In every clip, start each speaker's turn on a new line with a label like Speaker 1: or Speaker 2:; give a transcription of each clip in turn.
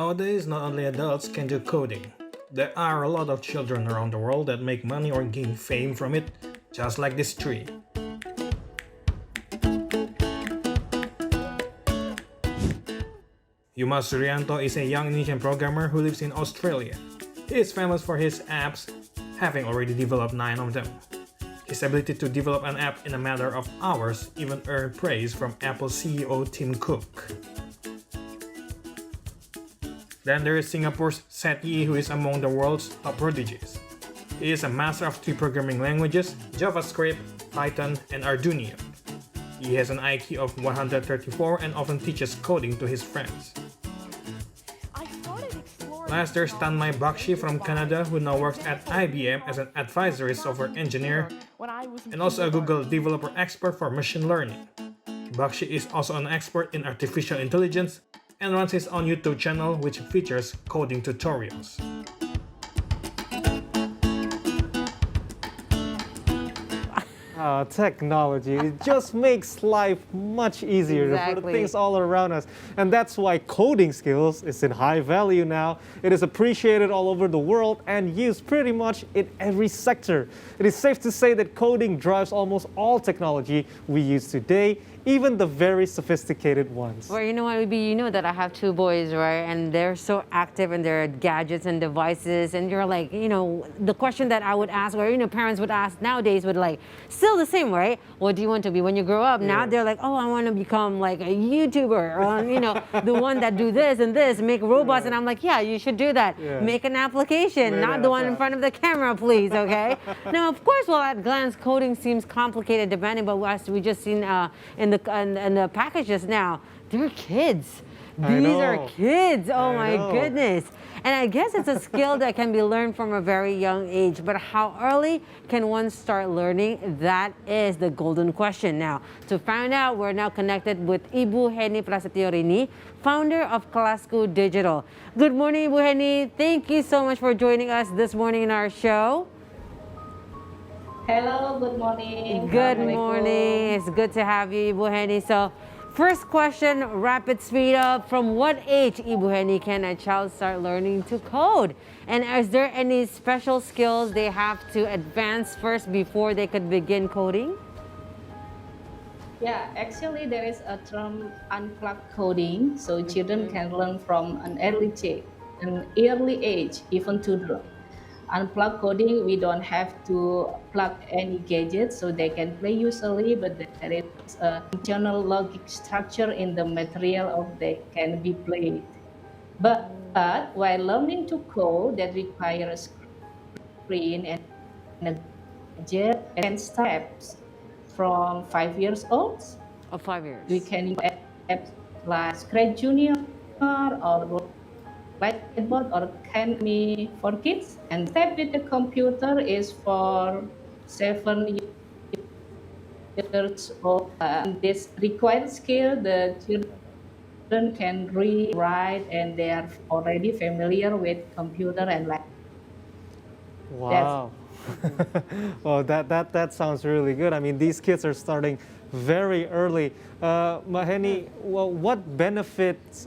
Speaker 1: Nowadays, not only adults can do coding. There are a lot of children around the world that make money or gain fame from it, just like this tree. Yuma Suryanto is a young Indonesian programmer who lives in Australia. He is famous for his apps, having already developed 9 of them. His ability to develop an app in a matter of hours even earned praise from Apple CEO Tim Cook. Then there is Singapore's Seth Yi, who is among the world's top prodigies. He is a master of 3 programming languages, JavaScript, Python, and Arduino. He has an IQ of 134 and often teaches coding to his friends. Last, there's Tanmay Bakshi from Canada, who now works at IBM as an advisory software engineer and also a Google developer expert for machine learning. Bakshi is also an expert in artificial intelligence and runs his own YouTube channel which features coding tutorials.
Speaker 2: Technology, it just makes life much easier for the things all around us. And that's why coding skills is in high value now. It is appreciated all over the world and used pretty much in every sector. It is safe to say that coding drives almost all technology we use today, even the very sophisticated ones.
Speaker 3: Well, you know what, you know that I have 2 boys, right? And they're so active in their gadgets and devices. And you're like, the question that I would ask, or, parents would ask nowadays would like, still the same, right? What do you want to be when you grow up? Now they're like, oh, I want to become like a YouTuber, or, the one that do this and this, make robots. And I'm like, yeah, you should do that. Make an application, not the one in front of the camera, please, okay? Now, of course, well, at glance, coding seems complicated depending, but as we just seen in the packages now, they're kids. These are kids. Oh my goodness. And I guess it's a skill that can be learned from a very young age. But how early can one start learning? That is the golden question. Now, to find out, we're now connected with Ibu Heni Prasetyorini, founder of Kelasku Digital. Good morning, Ibu Heni. Thank you so much for joining us this morning in our show.
Speaker 4: Hello, good morning.
Speaker 3: Good morning. It's good to have you, Ibu Heni. So, first question, rapid speed up. From what age, Ibu Heni, can a child start learning to code? And is there any special skills they have to advance first before they could begin coding?
Speaker 4: Yeah, actually there is a term unplugged coding, so children can learn from an early age, even toddler. Unplugged coding, we don't have to plug any gadgets, so they can play usually, but there is a internal logic structure in the material of they can be played. But while learning to code, that requires screen and a gadget and steps from 5 years old.
Speaker 3: Oh, 5 years.
Speaker 4: We can use apps like Scratch Junior or Whiteboard or Canva for kids, and step with the computer is for 7 years old. This required skill, the children can read, write, and they are already familiar with computer and laptop.
Speaker 2: Wow. Well, that sounds really good. I mean, these kids are starting very early. Heni, well, what benefits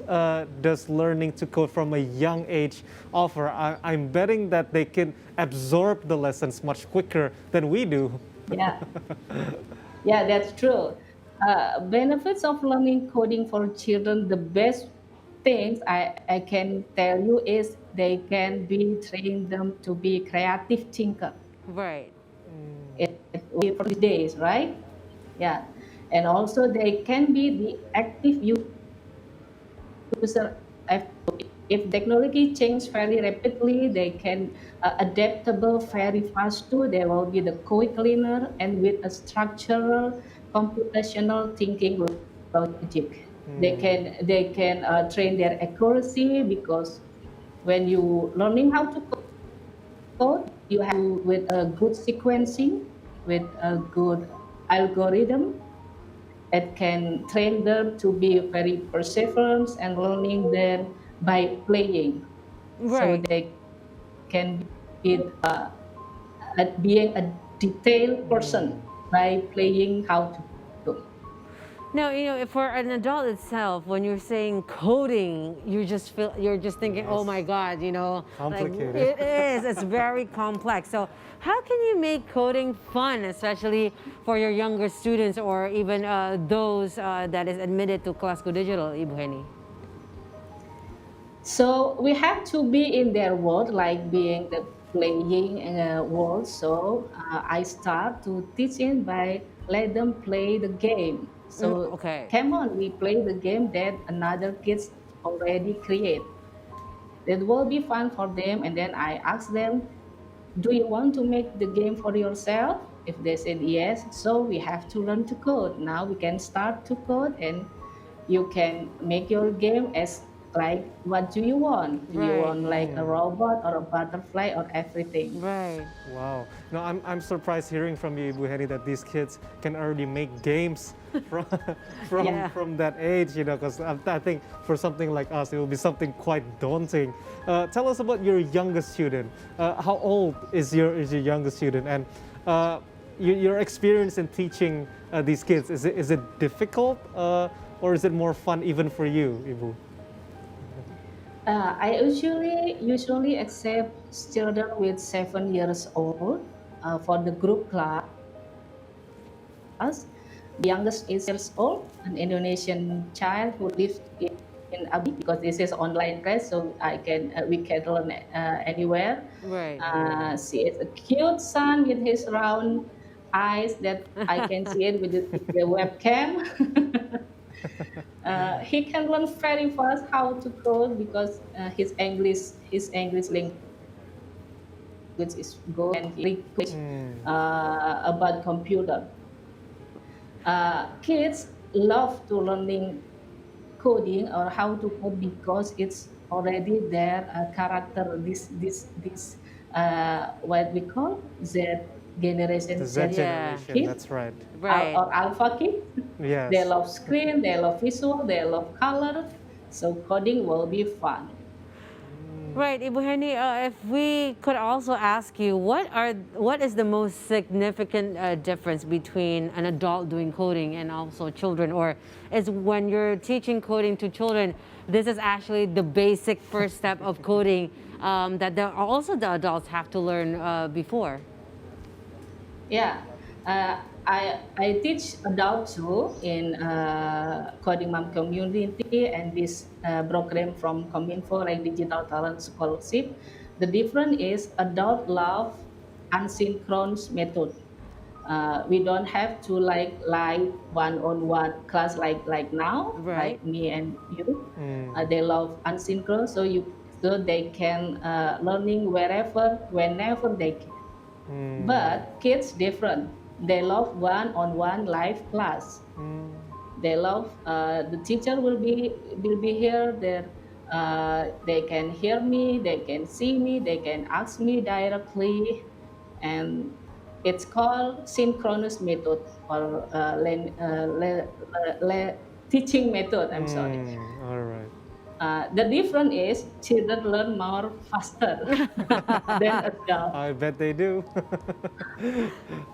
Speaker 2: does learning to code from a young age offer? I'm betting that they can absorb the lessons much quicker than we do.
Speaker 4: Yeah, yeah, that's true. Benefits of learning coding for children, the best things I can tell you is they can be train them to be creative thinker.
Speaker 3: Right.
Speaker 4: For these days, right? Yeah. And also they can be the active user. If technology changes very rapidly, they can adaptable very fast too. They will be the quick learner and with a structural computational thinking logic. They can train their accuracy, because when you learning how to code, you have with a good sequencing, with a good algorithm. It can train them to be very perseverant and learning them by playing.
Speaker 3: Right.
Speaker 4: So they can be being a detailed person by playing how to do.
Speaker 3: Now, for an adult itself, when you're saying coding, you're just thinking, oh my God, like
Speaker 2: Complicated.
Speaker 3: it is. It's very complex. So, how can you make coding fun, especially for your younger students or even those that is admitted to Kelas Go Digital, Ibu Heni?
Speaker 4: So we have to be in their world, like being the playing world. So I start to teaching by let them play the game. So
Speaker 3: Okay.
Speaker 4: come on, we play the game that another kids already create. That will be fun for them. And then I ask them, do you want to make the game for yourself? If they said yes, so we have to learn to code. Now we can start to code and you can make your game as like what do you want? Do you
Speaker 3: Right.
Speaker 4: want like a robot or a butterfly or everything?
Speaker 3: Right.
Speaker 2: Wow. No, I'm surprised hearing from you, Ibu Heni, that these kids can already make games from
Speaker 3: Yeah.
Speaker 2: from that age, because I think for something like us, it will be something quite daunting. Tell us about your youngest student. How old is your youngest student, and your experience in teaching these kids? Is it difficult, or is it more fun even for you, Ibu?
Speaker 4: I usually accept children with 7 years old for the group class. The youngest is years old, an Indonesian child who lives in Abu because this is online class, so we can learn anywhere.
Speaker 3: Right.
Speaker 4: She is a cute son with his round eyes that I can see it with the webcam. He can learn very fast how to code because his English language is good and he request about computer. Kids love to learning coding or how to code because it's already their character. This what we call Z generation,
Speaker 2: The Z
Speaker 3: Yeah.
Speaker 2: generation.
Speaker 4: Kid.
Speaker 2: That's right.
Speaker 3: Right.
Speaker 4: Or alpha kid.
Speaker 2: Yes.
Speaker 4: They love screen, they love visual, they love color. So coding will be fun.
Speaker 3: Right, Ibu Heni, if we could also ask you, what is the most significant difference between an adult doing coding and also children? Or is when you're teaching coding to children, this is actually the basic first step of coding that also the adults have to learn before?
Speaker 4: Yeah, I teach adults too in coding mom community and this program from Kominfo like Digital Talent Scholarship. The difference is adult love asynchronous method. We don't have to like live one-on-one class like now,
Speaker 3: Right.
Speaker 4: like me and you. They love asynchronous, so they can learning wherever, whenever they can. But kids different. They love one-on-one live class. They love the teacher will be here. They can hear me. They can see me. They can ask me directly, and it's called synchronous method or teaching method. I'm sorry.
Speaker 2: All right.
Speaker 4: The difference is children learn more faster than adults.
Speaker 2: I bet they do.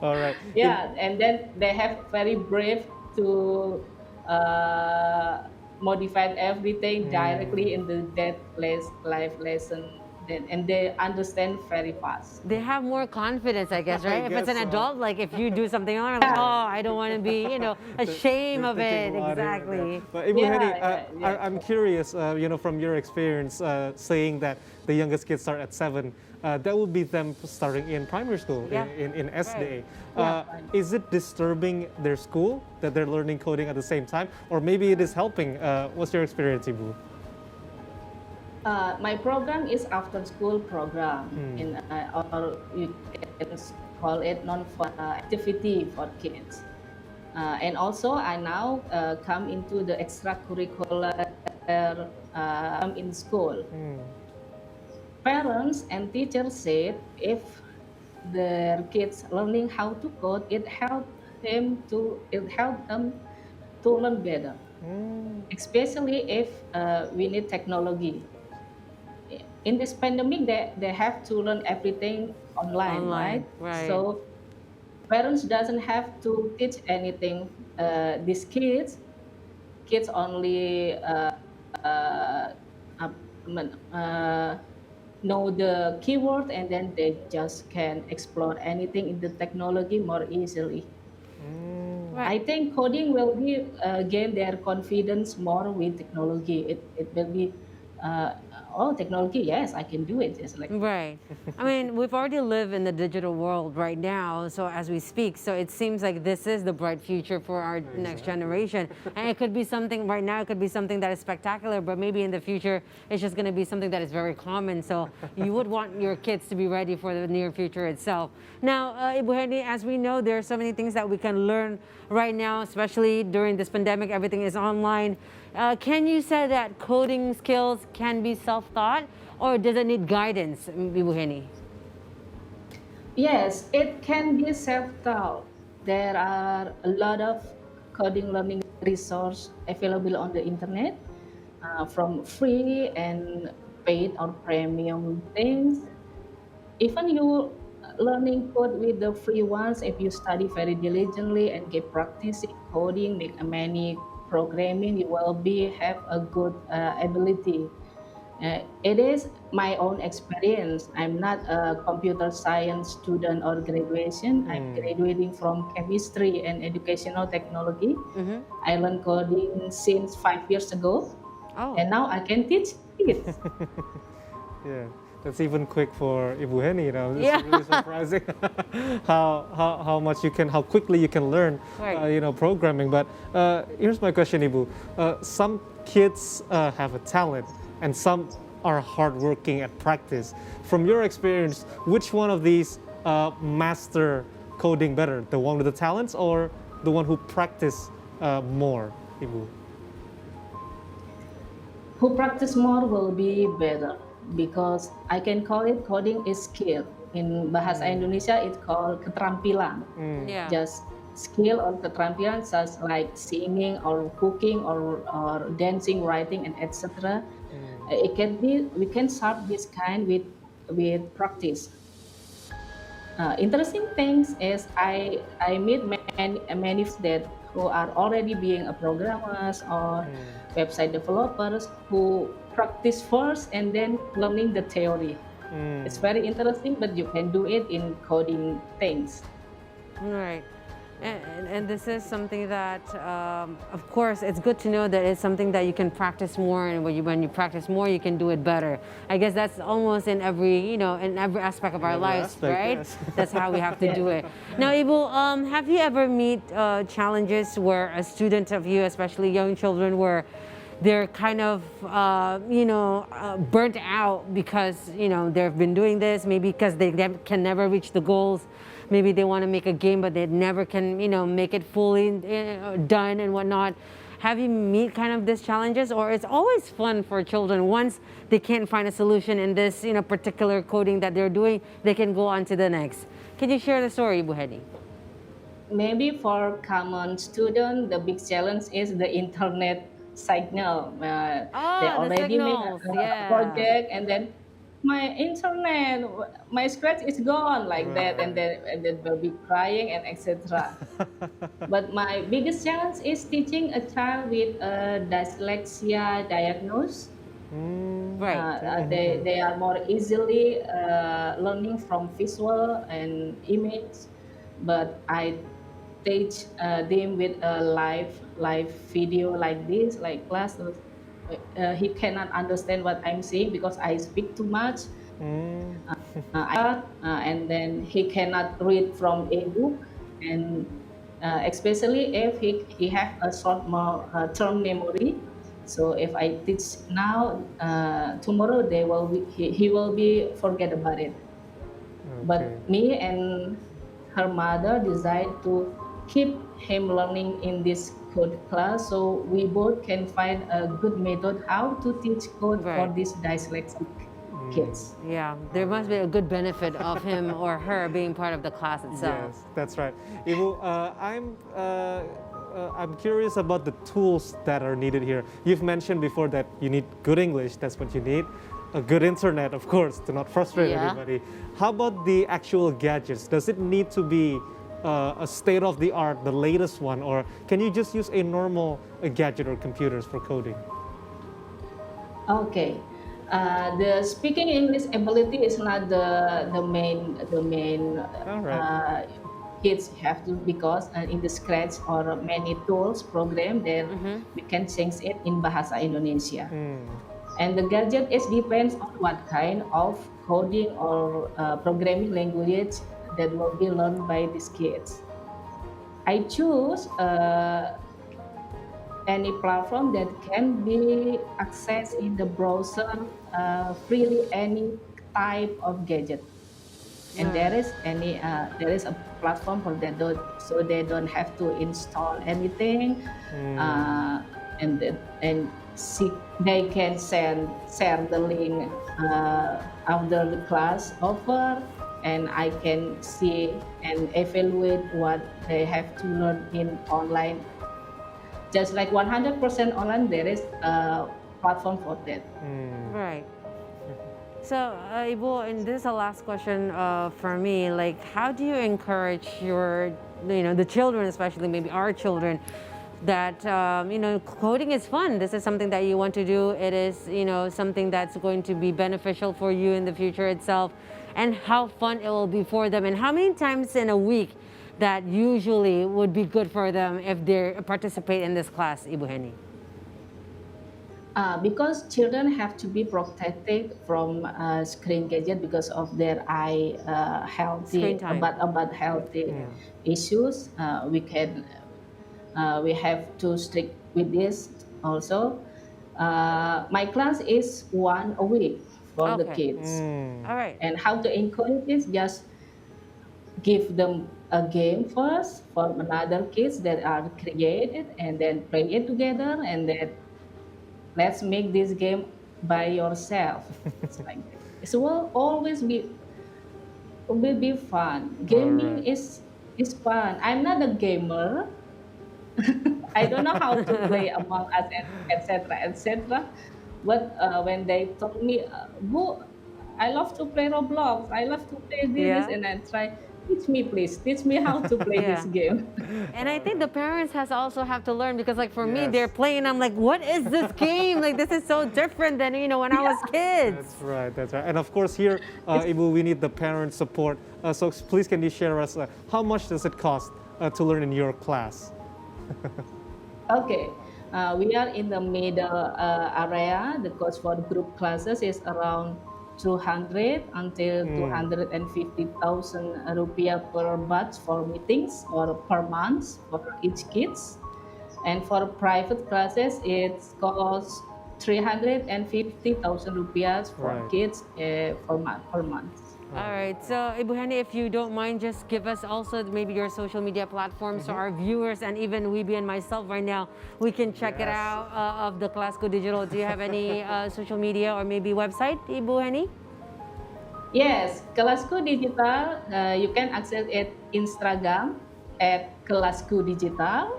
Speaker 2: All right.
Speaker 4: Yeah, and then they have very brave to modify everything directly in that life lesson, and they understand very fast.
Speaker 3: They have more confidence, I guess, right? If it's
Speaker 2: guess
Speaker 3: an
Speaker 2: so.
Speaker 3: adult, like if you do something wrong, like, oh, I don't want to be, ashamed
Speaker 2: They're
Speaker 3: of it.
Speaker 2: thinking about
Speaker 3: Exactly.
Speaker 2: But Ibu
Speaker 4: Yeah,
Speaker 2: Heni,
Speaker 4: yeah.
Speaker 2: I'm curious, from your experience, saying that the youngest kids start at 7, that would be them starting in primary school,
Speaker 3: Yeah.
Speaker 2: in SDA.
Speaker 4: Yeah.
Speaker 2: Is it disturbing their school that they're learning coding at the same time? Or maybe it is helping? What's your experience, Ibu?
Speaker 4: My program is after school program or you can call it non-fun activity for kids. And also I now come into the extracurricular in school. Parents and teachers said if their kids learning how to code, it help them to learn better, especially if we need technology. In this pandemic, they have to learn everything online,
Speaker 3: Online,
Speaker 4: right?
Speaker 3: right.
Speaker 4: So parents doesn't have to teach anything these kids. kids only uh, know the keyword and then they just can explore anything in the technology more easily.
Speaker 3: Right.
Speaker 4: I think coding will be gain their confidence more with technology. It will be, uh, oh, technology, yes, I can do it. Just like
Speaker 3: Right. I mean, we've already live in the digital world right now, so as we speak, so it seems like this is the bright future for our next generation. And it could be something right now, it could be something that is spectacular, but maybe in the future, it's just going to be something that is very common. So you would want your kids to be ready for the near future itself. Now, Ibu Heni, as we know, there are so many things that we can learn right now, especially during this pandemic, everything is online. Can you say that coding skills can be self-taught? Or does it need guidance, Ibu Heni?
Speaker 4: yes, it can be self-taught. There are a lot of coding learning resource available on the internet, from free and paid or premium things. Even you learning code with the free ones, if you study very diligently and get practicing coding, make a many programming, you will be have a good ability. It is my own experience. I'm not a computer science student or graduation. I'm graduating from chemistry and educational technology. I learned coding since 5 years ago,
Speaker 3: Oh,
Speaker 4: and now I can teach kids.
Speaker 2: Yeah, that's even quick for Ibu Heni. It's
Speaker 3: Yeah.
Speaker 2: really surprising how much you can, how quickly you can learn,
Speaker 3: Right.
Speaker 2: programming. But here's my question, Ibu. Some kids have a talent, and some are hardworking at practice. From your experience, which one of these master coding better? The one with the talents, or the one who practice more, Ibu?
Speaker 4: Who practice more will be better because I can call it coding is skill. In bahasa Indonesia, it's called keterampilan.
Speaker 3: Yeah.
Speaker 4: Just skill or keterampilan such like singing or cooking or dancing, writing, and etc. It can be we can start this kind with practice. Interesting things is I meet many that who are already being a programmers or website developers who practice first and then learning the theory. It's very interesting, but you can do it in coding things.
Speaker 3: Right. And this is something that, of course, it's good to know that it's something that you can practice more, and when you practice more, you can do it better. I guess that's almost in every, in every aspect of our
Speaker 2: every
Speaker 3: lives,
Speaker 2: aspect,
Speaker 3: right?
Speaker 2: yes.
Speaker 3: That's how we have to do it. Now, Ibu, have you ever meet challenges where a student of you, especially young children, where they're kind of, burnt out because, they've been doing this, maybe because they can never reach the goals. Maybe they want to make a game, but they never can, make it fully done and whatnot. Have you meet kind of these challenges, or it's always fun for children once they can't find a solution in this, particular coding that they're doing, they can go on to the next. Can you share the story, Ibu Heni?
Speaker 4: Maybe for common student, the big challenge is the internet signal. They
Speaker 3: Oh, the
Speaker 4: already make
Speaker 3: signals,
Speaker 4: a
Speaker 3: yeah.
Speaker 4: project and then my internet, my scratch is gone like that, and then will be crying and etc. But my biggest challenge is teaching a child with a dyslexia diagnosis.
Speaker 3: Right.
Speaker 4: They are more easily learning from visual and image, but I teach them with a live video like this, like class. He cannot understand what I'm saying because I speak too much. And then he cannot read from a book, and especially if he have a short term memory. So if I teach now, tomorrow he will be forget about it.
Speaker 2: Okay.
Speaker 4: But me and her mother decided to keep him learning in this code class, so we both can find a good method how to teach code for
Speaker 3: Right.
Speaker 4: these dyslexic kids.
Speaker 3: Yeah, there must be a good benefit of him or her being part of the class itself.
Speaker 2: Yes, that's right. Ibu, I'm curious about the tools that are needed here. You've mentioned before that you need good English. That's what you need. A good internet, of course, to not frustrate
Speaker 3: Yeah.
Speaker 2: everybody. How about the actual gadgets? Does it need to be a state of the art, the latest one, or can you just use a normal gadget or computers for coding?
Speaker 4: Okay. The speaking English ability is not the main
Speaker 2: All right.
Speaker 4: kids have to, because in the Scratch or many tools program there we can change it in Bahasa Indonesia. And the gadget is depends on what kind of coding or programming language that will be learned by these kids. I choose any platform that can be accessed in the browser freely, any type of gadget. And there is a platform for that, so they don't have to install anything, and see, they can share the link after the class over, and I can see and evaluate what they have to learn in online. Just like 100% online, there is a platform for that.
Speaker 3: Right. So, Ibu, and this is the last question for me. Like, how do you encourage the children, especially maybe our children, that coding is fun. This is something that you want to do. It is something that's going to be beneficial for you in the future itself, and how fun it will be for them, and how many times in a week that usually would be good for them if they participate in this class, Ibu Heni.
Speaker 4: Because children have to be protected from screen gadget because of their eye healthy about healthy issues. We have to stick with this also. My class is one a week for the kids.
Speaker 3: All right.
Speaker 4: And how to encourage this? Just give them a game first from another kids that are created, and then play it together, and then let's make this game by yourself. It's like that. It will always will be fun. Gaming is fun. I'm not a gamer. I don't know how to play Among Us, etc., etc. But when they told me, "Boo, I love to play Roblox. I love to play this," and I try. Teach me, please. Teach me how to play this game.
Speaker 3: And I think the parents also have to learn, because like for me, they're playing. I'm like, what is this game? Like, this is so different than when I was kids.
Speaker 2: That's right. And of course here, Ibu, we need the parent support. So please, can you share us how much does it cost to learn in your class?
Speaker 4: Okay. We are in the middle area. The cost for group classes is around 200 until 250,000 rupiah per batch for meetings, or per month for each kids. And for private classes, it costs 350,000 rupiah for kids per month.
Speaker 3: All right. So, Ibu Heni, if you don't mind, just give us also maybe your social media platforms so our viewers, and even Weeby and myself right now, we can check it out of the Kelasku Digital. Do you have any social media or maybe website, Ibu Heni?
Speaker 4: Yes, Kelasku Digital. You can access it Instagram at Kelasku Digital.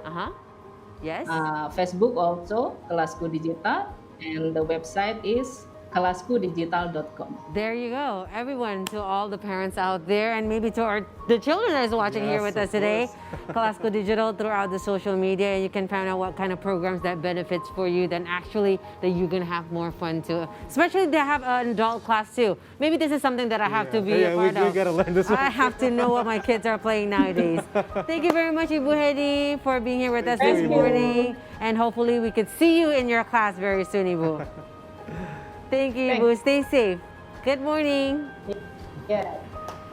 Speaker 3: Yes.
Speaker 4: Facebook also Kelasku Digital, and the website is kelaskudigital.com.
Speaker 3: There you go, everyone, to all the parents out there, and maybe to the children that is watching here with us today. Kelasku Digital throughout the social media, and you can find out what kind of programs that benefits for you. Then actually that you're gonna have more fun too. Especially they have an adult class too. Maybe this is something that I have to be a part of.
Speaker 2: We gotta learn this one.
Speaker 3: I have to know what my kids are playing nowadays. Thank you very much, Ibu Heni, for being here with us this morning, and hopefully we could see you in your class very soon, Ibu. Thank you, Ibu. Stay safe. Good morning.
Speaker 4: Yeah.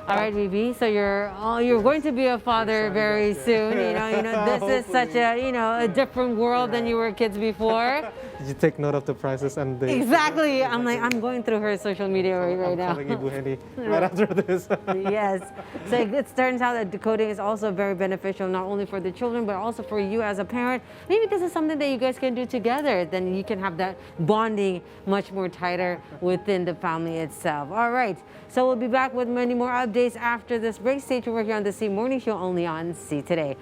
Speaker 3: All right, Weeby. So you're going to be a father very soon. This is such a different world than you were kids before.
Speaker 2: Did you take note of the prices and the...
Speaker 3: Exactly. I'm going through her social media right now.
Speaker 2: I'm telling Ibu Heni right after this.
Speaker 3: Yes. So it turns out that decoding is also very beneficial, not only for the children, but also for you as a parent. Maybe this is something that you guys can do together. Then you can have that bonding much more tighter within the family itself. All right. So we'll be back with many more updates after this break. Stay tuned here on the C Morning Show, only on C Today.